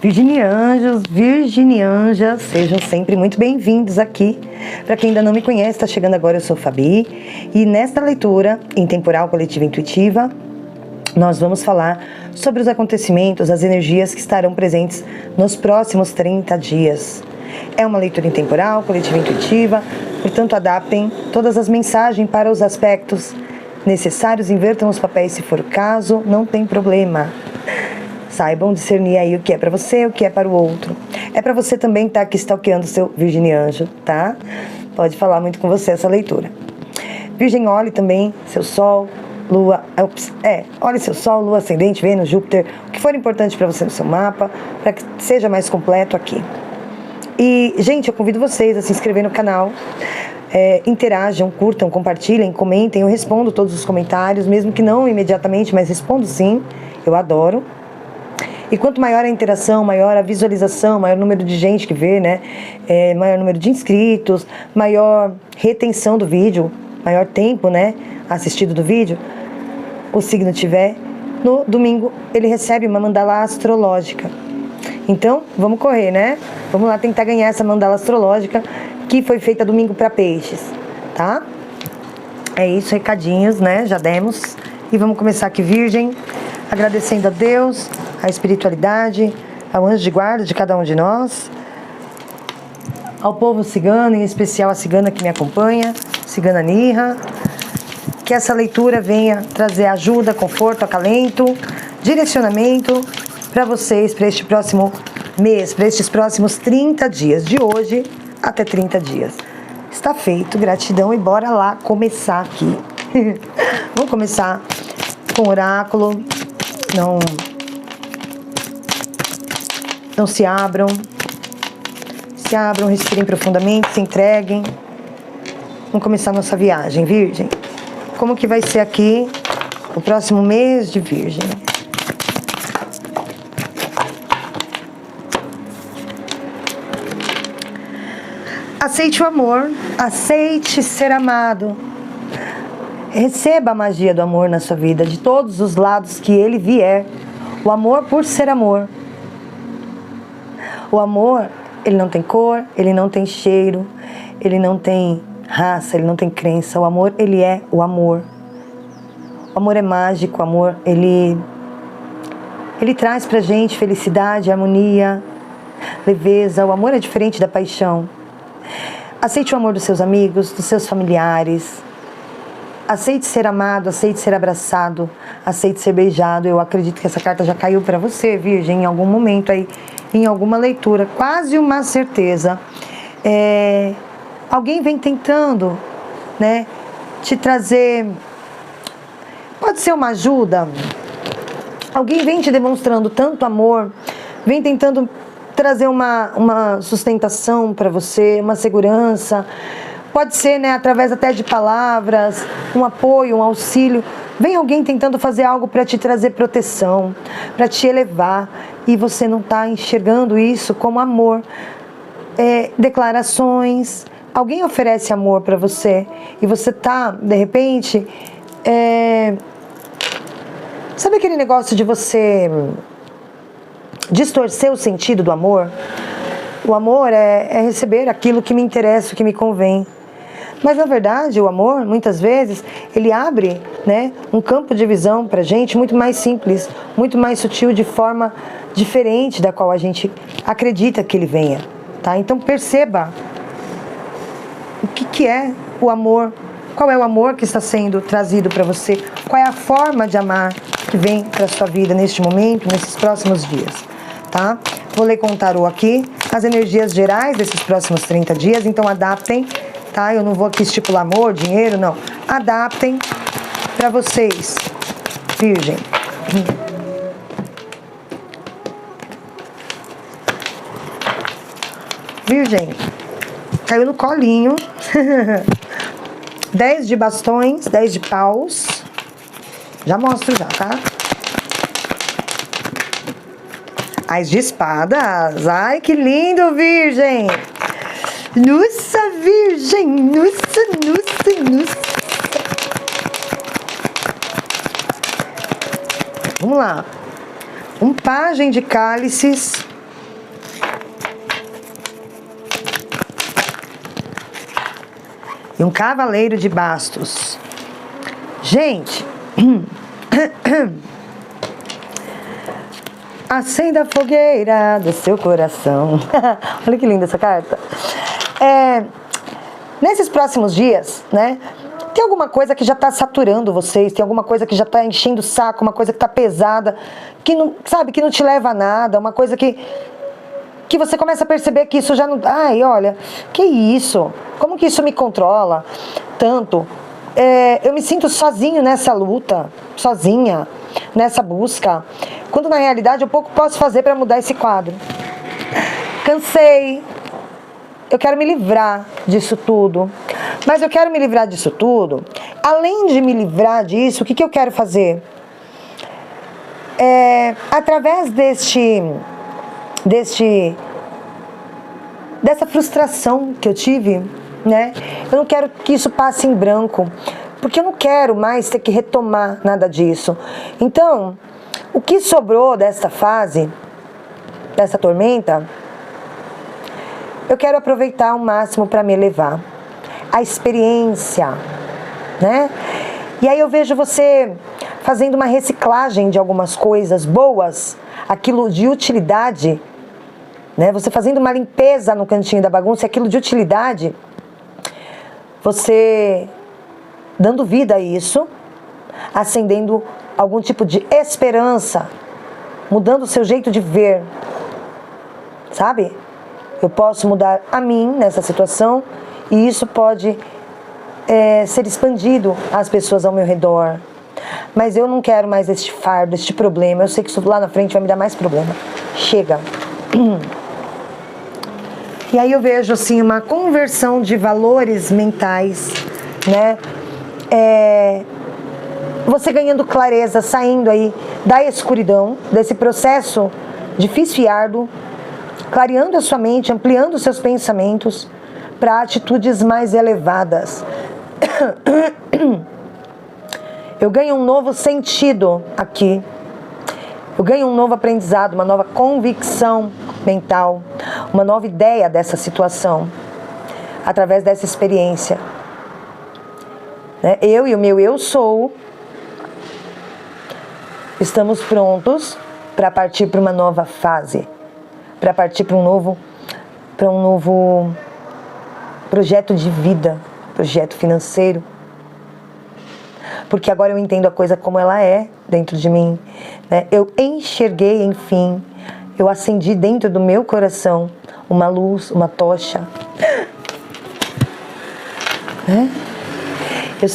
Virginianjos, virginianjas, sejam sempre muito bem-vindos aqui. Para quem ainda não me conhece, está chegando agora, eu sou Fabi. E nesta leitura, em temporal coletiva intuitiva, nós vamos falar sobre os acontecimentos, as energias que estarão presentes nos próximos 30 dias. É uma leitura intemporal, coletiva intuitiva, portanto adaptem todas as mensagens para os aspectos necessários, invertam os papéis se for o caso, não tem problema. Saibam discernir aí o que é para você, o que é para o outro. É para você também estar aqui stalkeando o seu virginianjo, tá? Pode falar muito com você essa leitura. Virgem, olhe também seu Sol, Lua, olhe seu Sol, Lua, Ascendente, Vênus, Júpiter, o que for importante para você no seu mapa, para que seja mais completo aqui. E, gente, eu convido vocês a se inscrever no canal, interajam, curtam, compartilhem, comentem, eu respondo todos os comentários, mesmo que não imediatamente, mas respondo sim, eu adoro. E quanto maior a interação, maior a visualização, maior o número de gente que vê, né? Maior número de inscritos, maior retenção do vídeo, maior tempo, né? Assistido do vídeo, o signo tiver, no domingo ele recebe uma mandala astrológica. Então, vamos correr, né? Vamos lá tentar ganhar essa mandala astrológica que foi feita domingo para peixes, tá? É isso, recadinhos, né? Já demos. E vamos começar aqui, Virgem, agradecendo a Deus, a espiritualidade, ao anjo de guarda de cada um de nós, ao povo cigano, em especial a cigana que me acompanha, cigana Nirra, que essa leitura venha trazer ajuda, conforto, acalento, direcionamento para vocês, para este próximo mês, para estes próximos 30 dias, de hoje até 30 dias. Está feito, gratidão e bora lá começar aqui. Vamos começar com o oráculo. Não se abram, respirem profundamente, se entreguem. Vamos começar nossa viagem, Virgem. Como que vai ser aqui o próximo mês de Virgem? Aceite o amor, aceite ser amado. Receba a magia do amor na sua vida, de todos os lados que ele vier. O amor por ser amor. O amor, ele não tem cor, ele não tem cheiro, ele não tem raça, ele não tem crença. O amor, ele é o amor. O amor é mágico, o amor, ele traz pra gente felicidade, harmonia, leveza. O amor é diferente da paixão. Aceite o amor dos seus amigos, dos seus familiares. Aceite ser amado, aceite ser abraçado, aceite ser beijado. Eu acredito que essa carta já caiu para você, Virgem, em algum momento aí, em alguma leitura, quase uma certeza. Alguém vem tentando, né, te trazer, pode ser uma ajuda. Alguém vem te demonstrando tanto amor, vem tentando trazer uma sustentação para você, uma segurança. Pode ser, né, através até de palavras, um apoio, um auxílio. Vem alguém tentando fazer algo para te trazer proteção, para te elevar, e você não está enxergando isso como amor. Declarações, alguém oferece amor para você e você está, de repente, sabe aquele negócio de você distorcer o sentido do amor? O amor é receber aquilo que me interessa, o que me convém. Mas, na verdade, o amor, muitas vezes, ele abre, né, um campo de visão pra gente muito mais simples, muito mais sutil, de forma diferente da qual a gente acredita que ele venha, tá? Então, perceba o que é o amor, qual é o amor que está sendo trazido para você, qual é a forma de amar que vem para sua vida neste momento, nesses próximos dias, tá? Vou ler com o tarô aqui as energias gerais desses próximos 30 dias, então adaptem, tá? Eu não vou aqui estipular amor, dinheiro, não. Adaptem para vocês, Virgem. Virgem, caiu no colinho. 10 de bastões, 10 de paus. Já mostro já, tá? As de espadas. Ai, que lindo, Virgem. Nossa, Virgem. Nossa. Vamos lá. Um pajem de cálices. e um cavaleiro de bastos. Gente, acenda a fogueira do seu coração. Olha que linda essa carta. Nesses próximos dias, né? Tem alguma coisa que já está saturando vocês, tem alguma coisa que já está enchendo o saco, uma coisa que está pesada, que não, sabe, que não te leva a nada, uma coisa que você começa a perceber que isso já não... Ai, olha, que isso? Como que isso me controla tanto? Eu me sinto sozinho nessa luta, sozinha nessa busca, quando na realidade eu pouco posso fazer para mudar esse quadro. Cansei. Eu quero me livrar disso tudo. Mas eu quero me livrar disso tudo. Além de me livrar disso, o que eu quero fazer? Através dessa frustração que eu tive, né? Eu não quero que isso passe em branco, porque eu não quero mais ter que retomar nada disso. Então, o que sobrou dessa fase, dessa tormenta, eu quero aproveitar ao máximo para me elevar. A experiência, né? E aí eu vejo você fazendo uma reciclagem de algumas coisas boas, aquilo de utilidade, né? Você fazendo uma limpeza no cantinho da bagunça, aquilo de utilidade, você dando vida a isso, acendendo algum tipo de esperança, mudando o seu jeito de ver, sabe? Eu posso mudar a mim nessa situação e isso pode ser expandido às pessoas ao meu redor. Mas eu não quero mais este fardo, este problema. Eu sei que isso lá na frente vai me dar mais problema. Chega. E aí eu vejo assim uma conversão de valores mentais, né? Você ganhando clareza, saindo aí da escuridão, desse processo difícil e árduo, clareando a sua mente, ampliando os seus pensamentos para atitudes mais elevadas. Eu ganho um novo sentido aqui. Eu ganho um novo aprendizado, uma nova convicção mental, uma nova ideia dessa situação, através dessa experiência. Eu e o meu eu sou, estamos prontos para partir para uma nova fase, para partir para um novo projeto de vida, projeto financeiro. Porque agora eu entendo a coisa como ela é dentro de mim, né? Eu enxerguei, enfim, eu acendi dentro do meu coração uma luz, uma tocha, né? Eu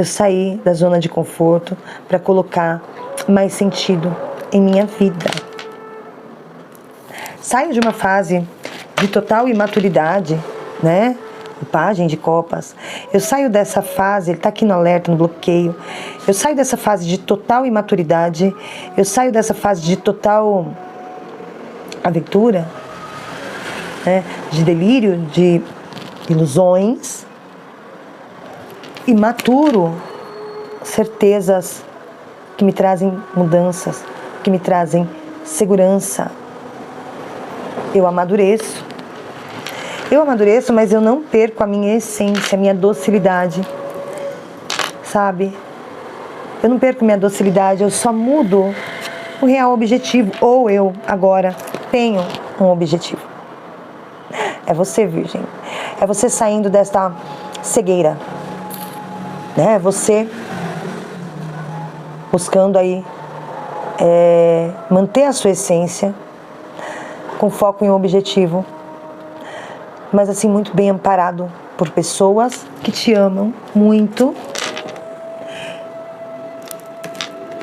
saí da zona de conforto para colocar mais sentido em minha vida. Saio de uma fase de total imaturidade, né? O Pajem de Copas. Eu saio dessa fase, ele está aqui no alerta, no bloqueio. Eu saio dessa fase de total imaturidade, eu saio dessa fase de total aventura, né? De delírio, de ilusões, e maturo certezas que me trazem mudanças, que me trazem segurança. Eu amadureço. Mas eu não perco a minha essência, a minha docilidade, sabe? Eu não perco minha docilidade, eu só mudo o real objetivo. Ou eu agora tenho um objetivo. É você, Virgem. É você saindo desta cegueira, né? É você buscando aí manter a sua essência com foco em um objetivo, mas assim muito bem amparado por pessoas que te amam muito,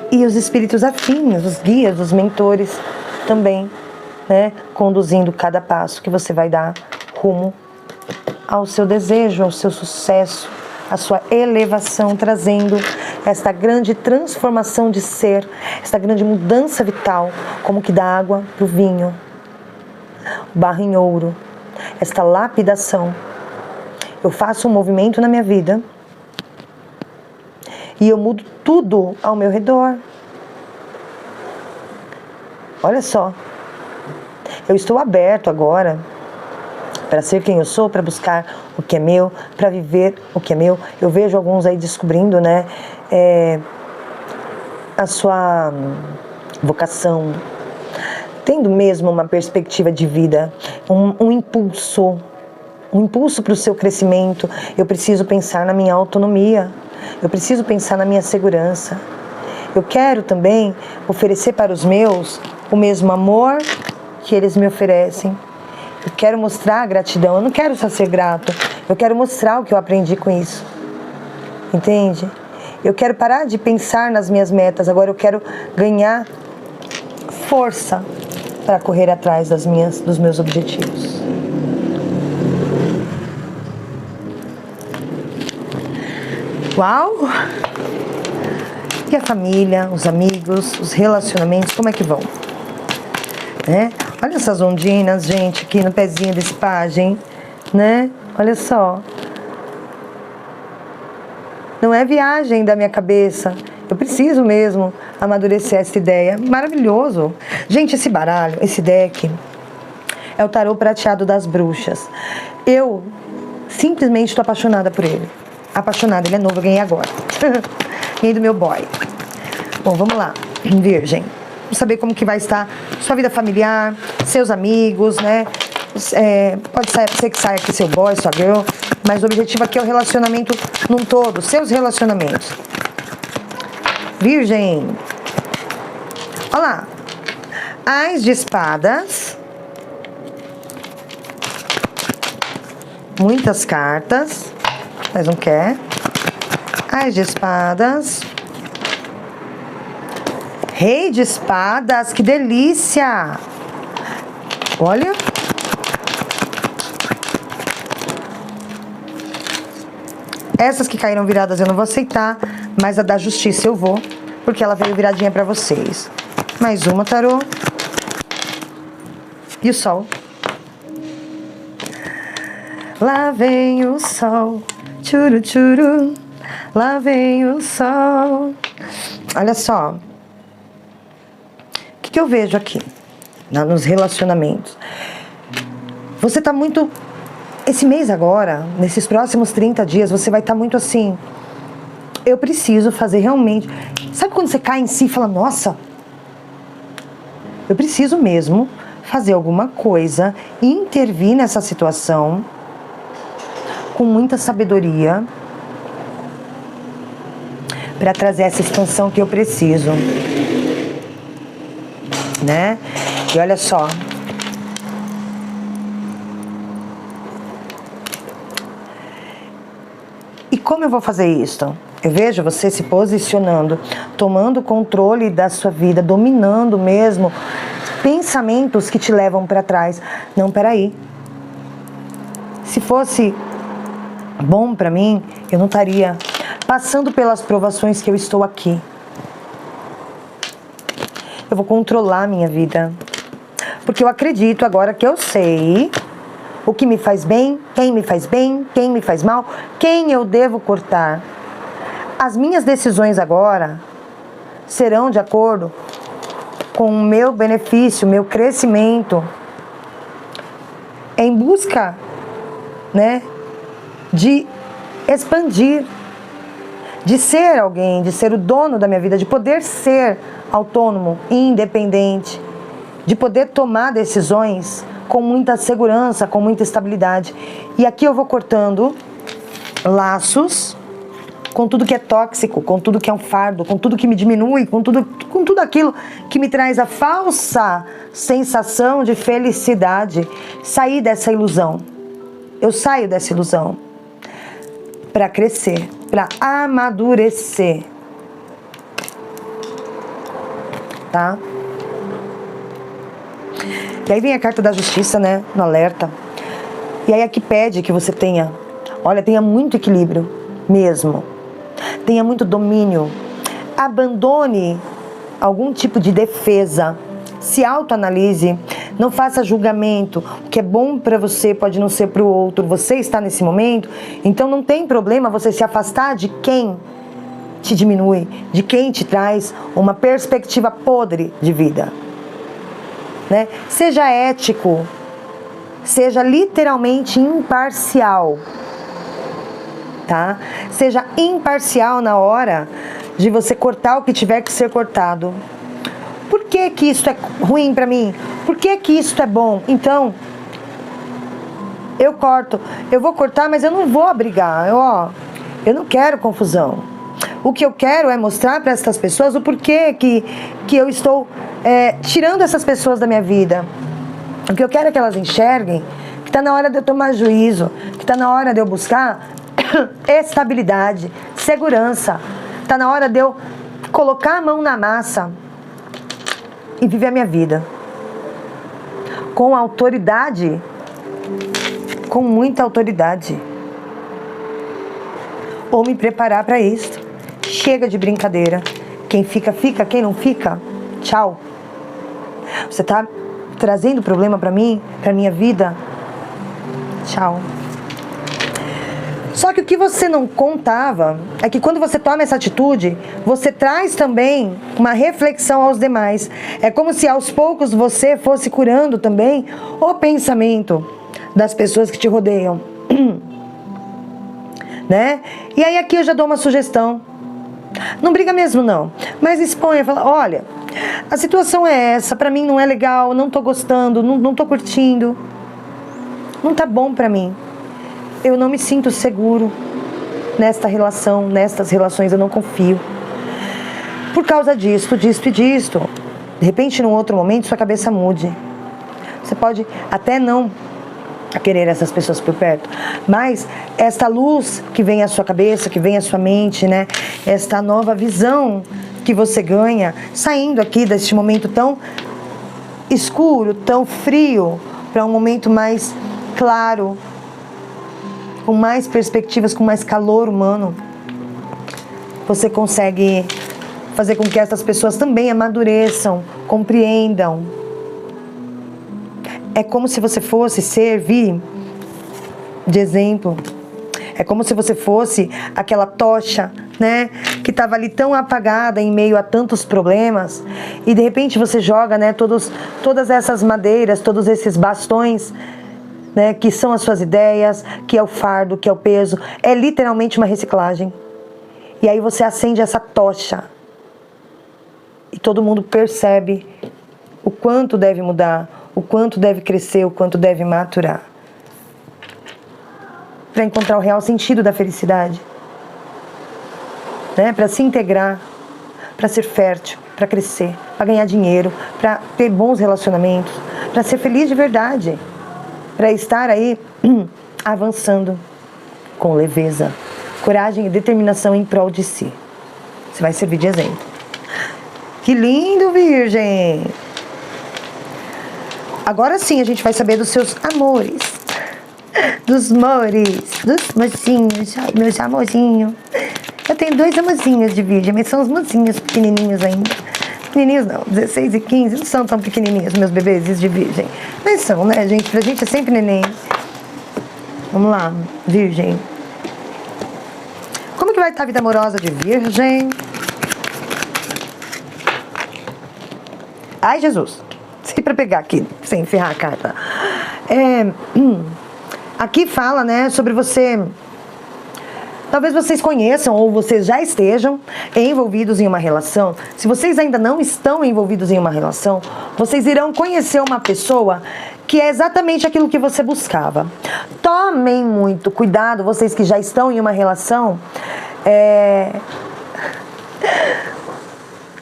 e os espíritos afins, os guias, os mentores também, né, conduzindo cada passo que você vai dar rumo ao seu desejo, ao seu sucesso, à sua elevação, trazendo esta grande transformação de ser, esta grande mudança vital, como que da água para o vinho, o barro em ouro, esta lapidação. Eu faço um movimento na minha vida e eu mudo tudo ao meu redor. Olha só, eu estou aberto agora para ser quem eu sou, para buscar o que é meu, para viver o que é meu. Eu vejo alguns aí descobrindo, né, a sua vocação, tendo mesmo uma perspectiva de vida, um impulso para o seu crescimento. Eu preciso pensar na minha autonomia, eu preciso pensar na minha segurança. Eu quero também oferecer para os meus o mesmo amor que eles me oferecem. Eu quero mostrar a gratidão, eu não quero só ser grato, eu quero mostrar o que eu aprendi com isso. Entende? Eu quero parar de pensar nas minhas metas, agora eu quero ganhar força para correr atrás dos meus objetivos. Uau! E a família, os amigos, os relacionamentos, como é que vão? Né? Olha essas ondinhas, gente, aqui no pezinho desse pajem, né? Olha só. Não é viagem da minha cabeça. Eu preciso mesmo amadurecer essa ideia. Maravilhoso. Gente, esse baralho, esse deck, é o tarô prateado das bruxas. Eu simplesmente estou apaixonada por ele. Apaixonada, ele é novo, eu ganhei agora. Ganhei do meu boy. Bom, vamos lá. Virgem. Vamos saber como que vai estar sua vida familiar, seus amigos, né? Pode ser que saia aqui seu boy, sua girl, mas o objetivo aqui é o relacionamento num todo, seus relacionamentos. Virgem. Olha lá. Ás de espadas. Muitas cartas. Mas não quer. Ás de espadas. Rei de espadas. Que delícia. Olha. Essas que caíram viradas eu não vou aceitar, mas a da justiça eu vou, porque ela veio viradinha pra vocês. Mais uma, tarô. E o sol. Lá vem o sol, tchuru tchuru, lá vem o sol. Olha só. O que eu vejo aqui, nos relacionamentos? Você tá muito... Esse mês agora, nesses próximos 30 dias, você vai estar muito assim... Eu preciso fazer realmente... Sabe quando você cai em si e fala, nossa... Eu preciso mesmo fazer alguma coisa, intervir nessa situação com muita sabedoria para trazer essa expansão que eu preciso, né? E olha só, e como eu vou fazer isso? Eu vejo você se posicionando, tomando controle da sua vida, dominando mesmo pensamentos que te levam para trás. Não, peraí. Se fosse bom para mim, eu não estaria passando pelas provações que eu estou aqui. Eu vou controlar a minha vida. Porque eu acredito agora que eu sei o que me faz bem, quem me faz mal, quem eu devo cortar. As minhas decisões agora serão de acordo com o meu benefício, meu crescimento, em busca, né, de expandir, de ser alguém, de ser o dono da minha vida, de poder ser autônomo, independente, de poder tomar decisões com muita segurança, com muita estabilidade. E aqui eu vou cortando laços com tudo que é tóxico, com tudo que é um fardo, com tudo que me diminui, com tudo aquilo que me traz a falsa sensação de felicidade. Sair dessa ilusão. Eu saio dessa ilusão para crescer, para amadurecer. Tá? E aí vem a carta da justiça, né, no alerta. E aí aqui pede que você tenha, olha, tenha muito equilíbrio mesmo. Tenha muito domínio. Abandone algum tipo de defesa. Se autoanalise. Não faça julgamento. O que é bom para você pode não ser para o outro. Você está nesse momento, então não tem problema você se afastar de quem te diminui, de quem te traz uma perspectiva podre de vida. Né? Seja ético, seja literalmente imparcial, tá? Seja imparcial na hora de você cortar o que tiver que ser cortado. Por que que isso é ruim pra mim? Por que que isso é bom? Então, eu corto. Eu vou cortar, mas eu não vou brigar. Eu não quero confusão. O que eu quero é mostrar para essas pessoas o porquê que eu estou tirando essas pessoas da minha vida. O que eu quero é que elas enxerguem que está na hora de eu tomar juízo, que está na hora de eu buscar estabilidade, segurança. Está na hora de eu colocar a mão na massa e viver a minha vida com autoridade, com muita autoridade. Ou me preparar para isso. Chega de brincadeira. Quem fica, fica. Quem não fica, tchau. Você tá trazendo problema para mim, para minha vida? Tchau. Só que o que você não contava é que quando você toma essa atitude, você traz também uma reflexão aos demais. É como se aos poucos você fosse curando também o pensamento das pessoas que te rodeiam. Né? E aí aqui eu já dou uma sugestão. Não briga mesmo não, mas exponha, fala, olha, a situação é essa, pra mim não é legal, não tô gostando, não tô curtindo, não tá bom pra mim. Eu não me sinto seguro nesta relação, nestas relações, eu não confio. Por causa disto, disto e disto. De repente, num outro momento, sua cabeça mude. Você pode até não querer essas pessoas por perto, mas esta luz que vem à sua cabeça, que vem à sua mente, né? Esta nova visão que você ganha, saindo aqui deste momento tão escuro, tão frio, para um momento mais claro, com mais perspectivas, com mais calor humano, você consegue fazer com que essas pessoas também amadureçam, compreendam. É como se você fosse servir de exemplo. É como se você fosse aquela tocha, né, que estava ali tão apagada em meio a tantos problemas, e de repente você joga, né, todas essas madeiras, todos esses bastões, né, que são as suas ideias, que é o fardo, que é o peso, é literalmente uma reciclagem. E aí você acende essa tocha e todo mundo percebe o quanto deve mudar, o quanto deve crescer, o quanto deve maturar, para encontrar o real sentido da felicidade, né? Para se integrar, para ser fértil, para crescer, para ganhar dinheiro, para ter bons relacionamentos, para ser feliz de verdade, para estar aí avançando com leveza, coragem e determinação em prol de si. Você vai servir de exemplo. Que lindo, Virgem! Agora sim a gente vai saber dos seus amores, dos mocinhos, meus amorzinhos. Eu tenho 2 amorzinhos de Virgem, mas são os mocinhos pequenininhos ainda. Pequenininhos não, 16 e 15, não são tão pequenininhos meus bebês de Virgem. Mas são, né, gente? Pra gente é sempre neném. Vamos lá, Virgem. Como que vai estar a vida amorosa de Virgem? Ai, Jesus. Sei pra pegar aqui, sem ferrar a carta. Aqui fala, né, sobre você. Talvez vocês conheçam ou vocês já estejam envolvidos em uma relação. Se vocês ainda não estão envolvidos em uma relação, vocês irão conhecer uma pessoa que é exatamente aquilo que você buscava. Tomem muito cuidado, vocês que já estão em uma relação,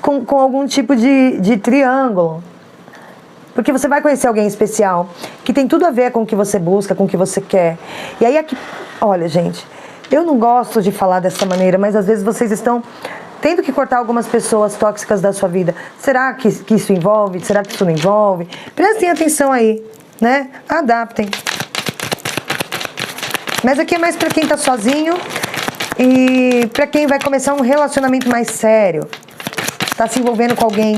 com algum tipo de triângulo. Porque você vai conhecer alguém especial, que tem tudo a ver com o que você busca, com o que você quer. E aí aqui, olha, gente, eu não gosto de falar dessa maneira, mas às vezes vocês estão tendo que cortar algumas pessoas tóxicas da sua vida. Será que isso envolve? Será que isso não envolve? Prestem atenção aí, né? Adaptem. Mas aqui é mais pra quem tá sozinho e pra quem vai começar um relacionamento mais sério. Tá se envolvendo com alguém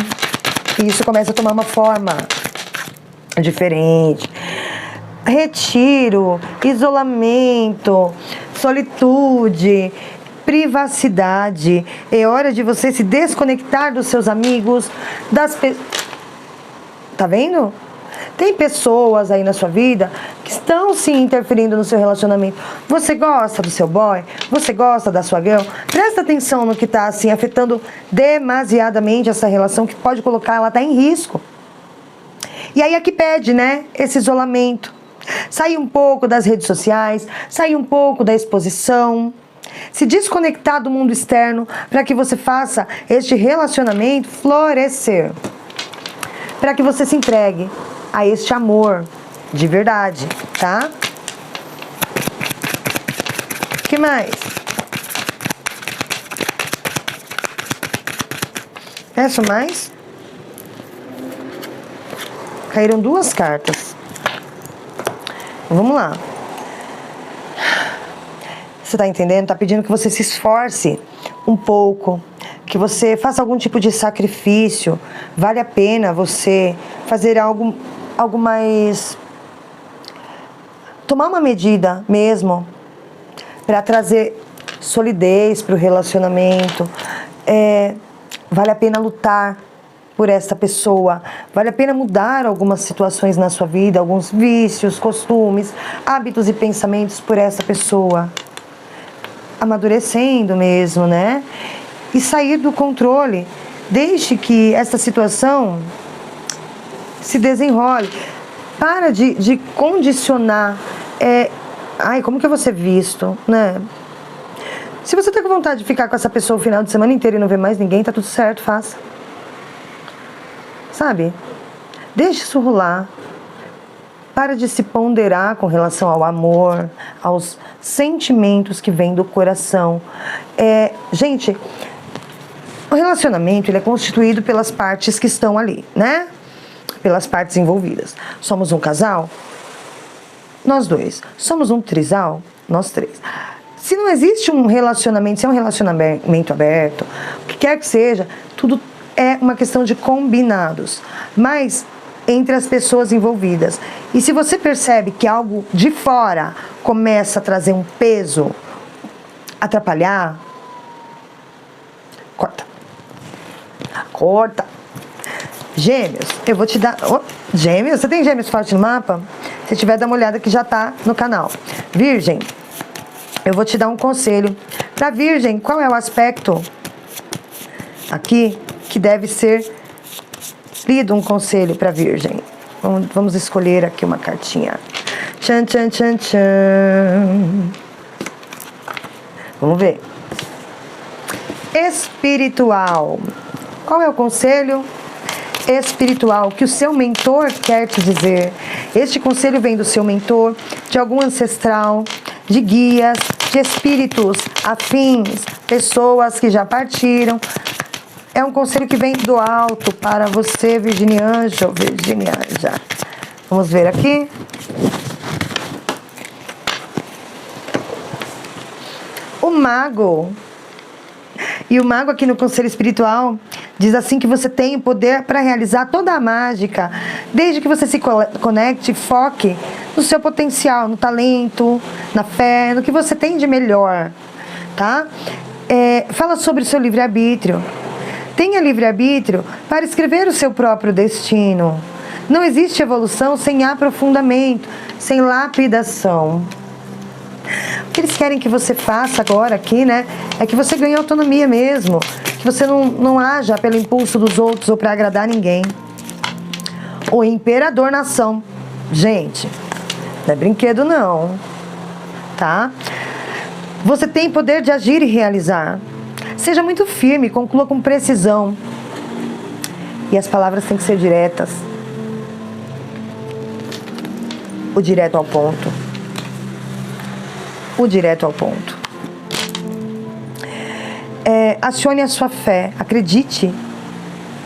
e isso começa a tomar uma forma diferente. Retiro, isolamento, solitude, privacidade. É hora de você se desconectar dos seus amigos, das pessoas. Tá vendo? Tem pessoas aí na sua vida que estão sim interferindo no seu relacionamento. Você gosta do seu boy? Você gosta da sua girl? Presta atenção no que está assim afetando demasiadamente essa relação, que pode colocar ela até em risco. E aí é que pede, né, esse isolamento. Sair um pouco das redes sociais, sair um pouco da exposição, se desconectar do mundo externo para que você faça este relacionamento florescer. Para que você se entregue a este amor de verdade, tá? O que mais? Peço mais? Caíram 2 cartas. Vamos lá. Você tá entendendo? Tá pedindo que você se esforce um pouco, que você faça algum tipo de sacrifício. Vale a pena você fazer algo mais... Tomar uma medida mesmo para trazer solidez para o relacionamento. Vale a pena lutar por essa pessoa. Vale a pena mudar algumas situações na sua vida, alguns vícios, costumes, hábitos e pensamentos por essa pessoa. Amadurecendo mesmo, né? E sair do controle. Deixe que essa situação se desenrole. Para de condicionar. Ai, como que eu vou ser visto, né? Se você tá com vontade de ficar com essa pessoa o final de semana inteiro e não ver mais ninguém, tá tudo certo, faça. Sabe? Deixe isso rolar. Para de se ponderar com relação ao amor, aos sentimentos que vêm do coração. Gente, o relacionamento ele é constituído pelas partes que estão ali, né? Pelas partes envolvidas. Somos um casal? Nós 2. Somos um trisal? Nós 3. Se não existe um relacionamento, se é um relacionamento aberto, o que quer que seja, tudo é uma questão de combinados, mas entre as pessoas envolvidas. E se você percebe que algo de fora começa a trazer um peso, atrapalhar, corta. Corta. Gêmeos, eu vou te dar... Gêmeos? Você tem gêmeos forte no mapa? Se tiver, dá uma olhada que já tá no canal. Virgem, eu vou te dar um conselho. Para Virgem, qual é o aspecto aqui que deve ser lido, um conselho para Virgem? Vamos escolher aqui uma cartinha. Tchan, tchan, tchan, tchan. Vamos ver. Espiritual. Qual é o conselho espiritual que o seu mentor quer te dizer? Este conselho vem do seu mentor, de algum ancestral, de guias, de espíritos afins, pessoas que já partiram. É um conselho que vem do alto para você, Virginianjo, Virginianja. Vamos ver aqui. O mago. E o mago aqui no conselho espiritual diz assim que você tem o poder para realizar toda a mágica, desde que você se conecte, foque no seu potencial, no talento, na fé, no que você tem de melhor, tá? Fala sobre o seu livre-arbítrio. Tenha livre-arbítrio para escrever o seu próprio destino. Não existe evolução sem aprofundamento, sem lapidação. O que eles querem que você faça agora aqui, né? É que você ganhe autonomia mesmo. Que você não haja pelo impulso dos outros ou para agradar ninguém. O imperador nação. Gente, não é brinquedo não. Tá? Você tem poder de agir e realizar. Seja muito firme, conclua com precisão. E as palavras têm que ser diretas. O direto ao ponto. O direto ao ponto. Acione a sua fé. Acredite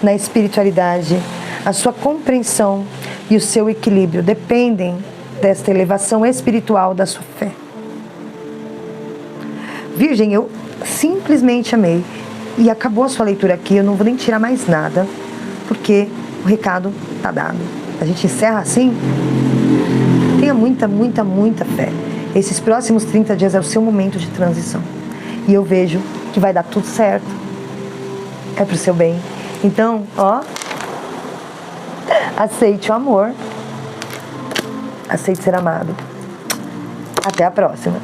na espiritualidade. A sua compreensão e o seu equilíbrio dependem desta elevação espiritual da sua fé. Virgem, eu simplesmente amei. E acabou a sua leitura aqui. Eu não vou nem tirar mais nada, porque o recado está dado. A gente encerra assim. Tenha muita, muita, muita fé. Esses próximos 30 dias é o seu momento de transição. E eu vejo que vai dar tudo certo. É pro seu bem. Então, ó, aceite o amor Aceite ser amado. Até a próxima.